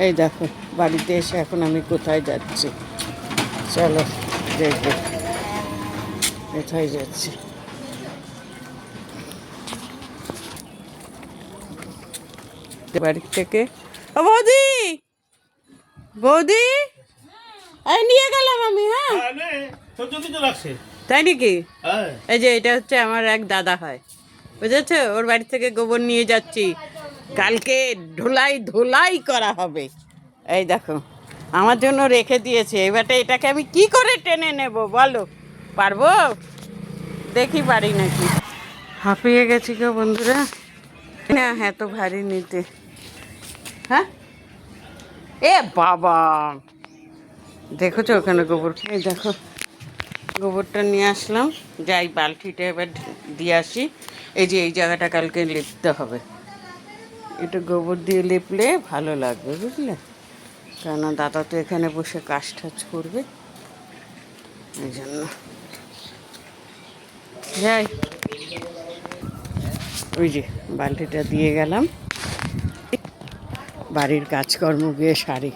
এই দেখো বাড়িতে এসে এখন আমি কোথায় যাচ্ছি, চলো দেখবে কোথায় যাচ্ছি। বাড়ি থেকে ও বৌদি, বৌদি এই নিয়ে গেলাম আমি। হ্যাঁ তাই নাকি? এই যে এটা হচ্ছে আমার এক দাদা হয়, বুঝেছো? ওর বাড়ি থেকে গোবর নিয়ে যাচ্ছি, কালকে ধোলাই ধোলাই করা হবে। এই দেখো আমার জন্য রেখে দিয়েছে, এবারে এটাকে আমি কি করে টেনে নেব বলো? পারবো? দেখি পারি নাকি। হাঁপিয়ে গেছি গো বন্ধুরা, না এত ভারী নিতে। হ্যাঁ এ বাবা, দেখেছো ওখানে গোবর? এই দেখো গোবরটা নিয়ে আসলাম, যাই বালতিটা এবার দিয়ে আসি। এই যে এই জায়গাটা কালকে লিপতে হবে, একটু গোবর দিয়ে লেপলে ভালো লাগবে, বুঝলে? কেন দাদা তো এখানে বসে কাজ টাজ করবে, এই জন্য যাই। ওই যে বালতিটা দিয়ে গেলাম, বাড়ির কাজকর্ম গিয়ে সারি।